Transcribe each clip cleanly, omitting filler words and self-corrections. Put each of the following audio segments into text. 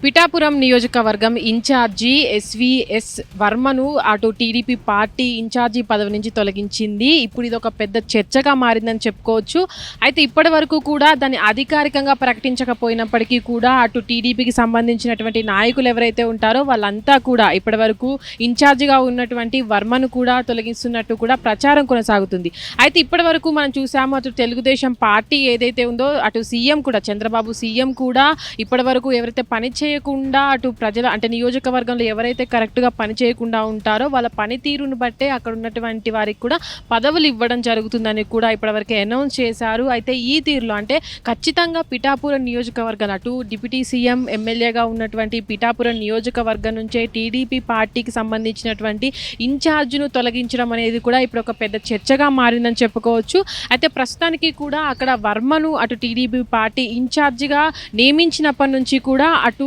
పిఠాపురం నియోజకవర్గం incharge SVS వర్మను అటు TDP party incharge పదవి నుంచి తొలగించింది. ఇప్పుడు ఇది ఒక పెద్ద చర్చగా మారిందని చెప్పుకోవచ్చు. అయితే ఇప్పటి వరకు కూడా దాన్ని అధికారికంగా ప్రకటించకపోయినప్పటికీ కూడా అటు టీడీపీకి సంబంధించినటువంటి నాయకులు ఎవరైతే ఉంటారో వాళ్ళంతా కూడా ఇప్పటి వరకు ఇన్ఛార్జిగా ఉన్నటువంటి వర్మను కూడా తొలగిస్తున్నట్టు కూడా ప్రచారం కొనసాగుతుంది. అయితే ఇప్పటి వరకు మనం చూసాము, అటు తెలుగుదేశం పార్టీ ఏదైతే ఉందో అటు సీఎం కూడా చంద్రబాబు సీఎం కూడా ఇప్పటి వరకు ఎవరైతే పని చేయకుండా అటు ప్రజల అంటే నియోజకవర్గంలో ఎవరైతే కరెక్ట్గా పని చేయకుండా ఉంటారో వాళ్ళ పనితీరును బట్టే అక్కడ ఉన్నటువంటి వారికి కూడా పదవులు ఇవ్వడం జరుగుతుందని కూడా ఇప్పటివరకు అనౌన్స్ చేశారు. అయితే ఈ తీరులో అంటే ఖచ్చితంగా పిఠాపురం నియోజకవర్గం అటు డిప్యూటీ సీఎం ఎమ్మెల్యేగా ఉన్నటువంటి పిఠాపురం నియోజకవర్గం నుంచే టీడీపీ పార్టీకి సంబంధించినటువంటి ఇన్ఛార్జ్ను తొలగించడం అనేది కూడా ఇప్పుడు ఒక పెద్ద చర్చగా మారిందని చెప్పుకోవచ్చు. అయితే ప్రస్తుతానికి కూడా అక్కడ వర్మను అటు టీడీపీ పార్టీ ఇన్ఛార్జిగా నియమించినప్పటి నుంచి కూడా అటు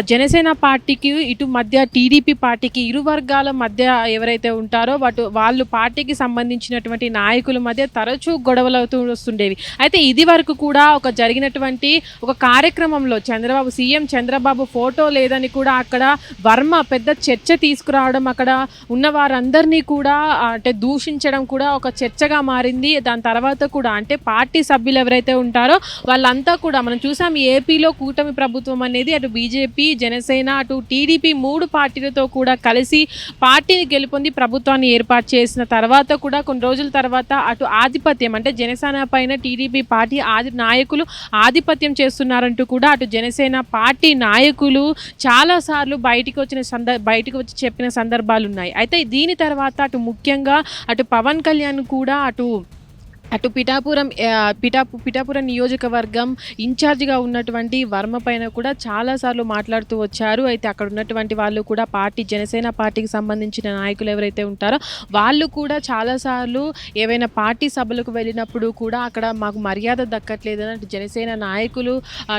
జనసేన పార్టీకి ఇటు మధ్య టీడీపీ పార్టీకి ఇరు వర్గాల మధ్య ఎవరైతే ఉంటారో వాళ్ళు పార్టీకి సంబంధించినటువంటి నాయకుల మధ్య తరచూ గొడవలు అవుతూ వస్తుండేవి. అయితే ఇది వరకు కూడా జరిగినటువంటి ఒక కార్యక్రమంలో సీఎం చంద్రబాబు ఫోటో లేదని కూడా అక్కడ వర్మ పెద్ద చర్చ తీసుకురావడం, అక్కడ ఉన్న వారందరినీ కూడా అంటే దూషించడం కూడా ఒక చర్చగా మారింది. దాని తర్వాత కూడా అంటే పార్టీ సభ్యులు ఎవరైతే ఉంటారో వాళ్ళంతా కూడా మనం చూసాం, ఏపీలో కూటమి ప్రభుత్వం అనేది అటు బీజేపీ, జనసేన, అటు టీడీపీ 3 పార్టీలతో కూడా కలిసి పార్టీని గెలుపొంది ప్రభుత్వాన్ని ఏర్పాటు చేసిన తర్వాత కూడా కొన్ని రోజుల తర్వాత అటు ఆధిపత్యం అంటే జనసేన పైన టీడీపీ పార్టీ నాయకులు ఆధిపత్యం చేస్తున్నారంటూ కూడా అటు జనసేన పార్టీ నాయకులు చాలాసార్లు బయటికి వచ్చి చెప్పిన సందర్భాలు ఉన్నాయి. అయితే దీని తర్వాత అటు ముఖ్యంగా అటు పవన్ కళ్యాణ్ కూడా అటు పిఠాపురం నియోజకవర్గం ఇన్ఛార్జిగా ఉన్నటువంటి వర్మ పైన కూడా చాలాసార్లు మాట్లాడుతూ వచ్చారు. అయితే అక్కడ ఉన్నటువంటి వాళ్ళు కూడా జనసేన పార్టీకి సంబంధించిన నాయకులు ఎవరైతే ఉంటారో వాళ్ళు కూడా చాలాసార్లు పార్టీ సభలకు వెళ్ళినప్పుడు కూడా అక్కడ మాకు మర్యాద దక్కట్లేదని అటు జనసేన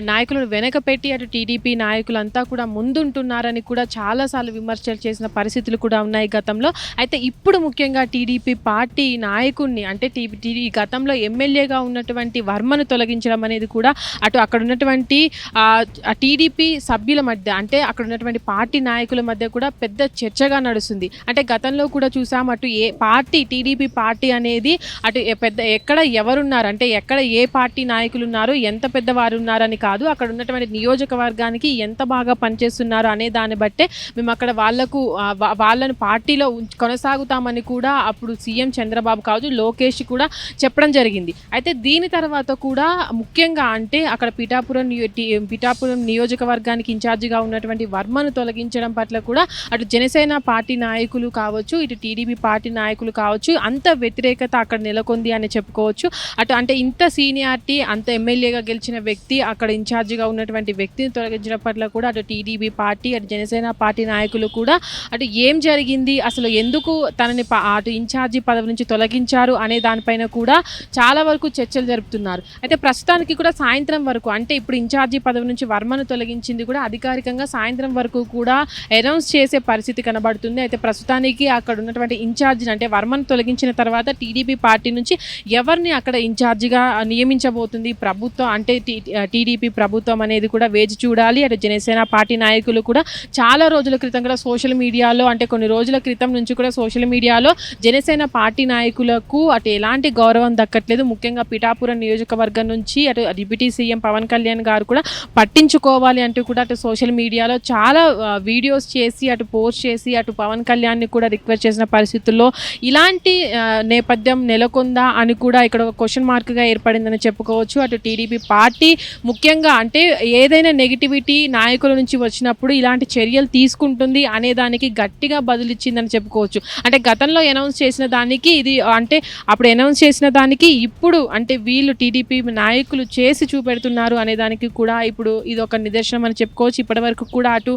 నాయకులను వెనక పెట్టి అటు టీడీపీ నాయకులంతా కూడా ముందుంటున్నారని కూడా చాలాసార్లు విమర్శలు చేసిన పరిస్థితులు కూడా ఉన్నాయి గతంలో. అయితే ఇప్పుడు ముఖ్యంగా టీడీపీ పార్టీ నాయకుడిని అంటే గతంలో ఎమ్మెల్యేగా ఉన్నటువంటి వర్మను తొలగించడం అనేది కూడా అక్కడ ఉన్నటువంటి టీడీపీ సభ్యుల మధ్య అంటే అక్కడ ఉన్నటువంటి పార్టీ నాయకుల మధ్య కూడా పెద్ద చర్చగా నడుస్తుంది. అంటే గతంలో కూడా చూసాం, అటు టీడీపీ పార్టీ అనేది అటు ఎక్కడ ఎవరున్నారు అంటే ఎక్కడ ఏ పార్టీ నాయకులు ఉన్నారు, ఎంత పెద్దవారు ఉన్నారని కాదు, అక్కడ ఉన్నటువంటి నియోజకవర్గానికి ఎంత బాగా పనిచేస్తున్నారు అనే దాన్ని బట్టే మేము అక్కడ వాళ్ళను పార్టీలో కొనసాగుతామని కూడా అప్పుడు సీఎం చంద్రబాబు కావచ్చు, లోకేష్ కూడా చెప్పడం జరిగింది. అయితే దీని తర్వాత కూడా ముఖ్యంగా అంటే అక్కడ పిఠాపురం నియోజకవర్గానికి ఇన్ఛార్జిగా ఉన్నటువంటి వర్మను తొలగించడం పట్ల కూడా అటు జనసేన పార్టీ నాయకులు కావచ్చు, ఇటు టీడీపీ పార్టీ నాయకులు కావచ్చు, అంత వ్యతిరేకత అక్కడ నెలకొంది అని చెప్పుకోవచ్చు. అంటే ఇంత సీనియారిటీ, అంత ఎమ్మెల్యేగా గెలిచిన వ్యక్తి అక్కడ ఇన్ఛార్జిగా ఉన్నటువంటి వ్యక్తిని తొలగించడం పట్ల కూడా అటు టీడీపీ పార్టీ, అటు జనసేన పార్టీ నాయకులు కూడా ఏం జరిగింది, అసలు ఎందుకు తనని అటు ఇన్ఛార్జి పదవి నుంచి తొలగించారు అనే దానిపైన కూడా చాలా వరకు చర్చలు జరుపుతున్నారు. అయితే ప్రస్తుతానికి కూడా సాయంత్రం వరకు అంటే ఇప్పుడు ఇన్ఛార్జి పదవి నుంచి వర్మను తొలగించింది కూడా అధికారికంగా సాయంత్రం వరకు కూడా అనౌన్స్ చేసే పరిస్థితి కనబడుతుంది. అయితే ప్రస్తుతానికి అక్కడ ఉన్నటువంటి ఇన్ఛార్జిని అంటే వర్మను తొలగించిన తర్వాత టీడీపీ పార్టీ నుంచి ఎవరిని అక్కడ ఇన్ఛార్జిగా నియమించబోతుంది ప్రభుత్వం అంటే టీడీపీ ప్రభుత్వం అనేది కూడా వేచి చూడాలి. అటు జనసేన పార్టీ నాయకులు కూడా చాలా రోజుల క్రితం కూడా సోషల్ మీడియాలో అంటే కొన్ని రోజుల క్రితం నుంచి కూడా సోషల్ మీడియాలో జనసేన పార్టీ నాయకులకు అటు ఎలాంటి గౌరవం దక్కట్లేదు. ముఖ్యంగా పిఠాపురం నియోజకవర్గం నుంచి అటు డిప్యూటీ సీఎం పవన్ కళ్యాణ్ గారు కూడా పట్టించుకోవాలి అంటూ కూడా అటు సోషల్ మీడియాలో చాలా వీడియోస్ చేసి అటు పోస్ట్ చేసి అటు పవన్ కళ్యాణ్ని కూడా రిక్వెస్ట్ చేసిన పరిస్థితుల్లో ఇలాంటి నేపథ్యం నెలకొందా అని కూడా ఇక్కడ ఒక క్వశ్చన్ మార్క్గా ఏర్పడిందని చెప్పుకోవచ్చు. అటు టీడీపీ పార్టీ ముఖ్యంగా అంటే ఏదైనా నెగిటివిటీ నాయకుల నుంచి వచ్చినప్పుడు ఇలాంటి చర్యలు తీసుకుంటుంది అనే దానికి గట్టిగా బదులిచ్చిందని చెప్పుకోవచ్చు. అంటే గతంలో అనౌన్స్ చేసిన దానికి ఇది అంటే అప్పుడు అనౌన్స్ చేసిన దానికి ఇప్పుడు అంటే వీళ్ళు టీడీపీ నాయకులు చేసి చూపెడుతున్నారు అనే దానికి కూడా ఇప్పుడు ఇది ఒక నిదర్శనం అని చెప్పుకోవచ్చు. ఇప్పటి వరకు కూడా అటు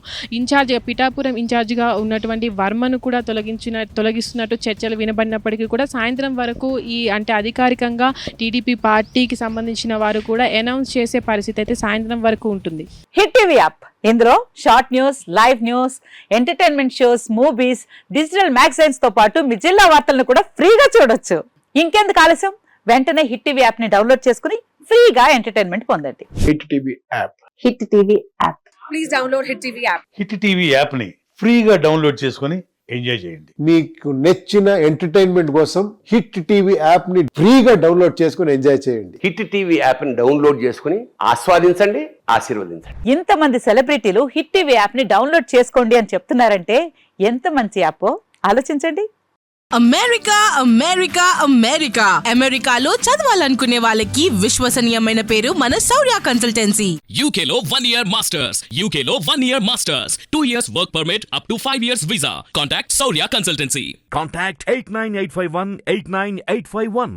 పిఠాపురం ఇన్ఛార్జిగా ఉన్నటువంటి వర్మను కూడా తొలగిస్తున్నట్టు చర్చలు వినబడినప్పటికీ కూడా సాయంత్రం వరకు అంటే అధికారికంగా టీడీపీ పార్టీకి సంబంధించిన వారు కూడా అనౌన్స్ చేసే పరిస్థితి అయితే సాయంత్రం వరకు ఉంటుంది. హిట్ టీవీ యాప్ ఇందులో short news, live news, entertainment shows, movies, digital magazines తో పాటు మీ జిల్లా వార్తలను కూడా ఫ్రీగా చూడొచ్చు. ఇంకెందుకు ఆలస్యం, వెంటనే హిట్ టీవీ యాప్ ని డౌన్లోడ్ చేసుకుని ఫ్రీగా ఎంటర్టైన్మెంట్ పొందండి. Hit TV app. Hit TV app please download Hit TV app. Hit TV యాప్ని ఫ్రీగా డౌన్లోడ్ చేసుకొని ఎంజాయ్ చేయండి. మీకు నచ్చిన ఎంటర్టైన్మెంట్ కోసం హిట్ టీవీ యాప్ ని ఫ్రీగా డౌన్లోడ్ చేసుకుని ఎంజాయ్ చేయండి. హిట్ టీవీ యాప్ని డౌన్లోడ్ చేసుకుని ఆస్వాదించండి, ఆశీర్వదించండి. ఇంతమంది సెలబ్రిటీలు హిట్ టీవీ యాప్ ని డౌన్లోడ్ చేసుకోండి అని చెప్తున్నారంటే ఎంత మంచి యాప్ ఆలోచించండి. అమెరికా అమెరికా అమెరికా అమెరికాలో చదవాలనుకునే వాళ్ళకి విశ్వసనీయమైన పేరు మన శౌర్య consultancy. UK Law 1 Year Masters. UK Law 1 Year Masters. 2 years work permit up to 5 years visa. Contact Saurya Consultancy. Contact 89851 89851.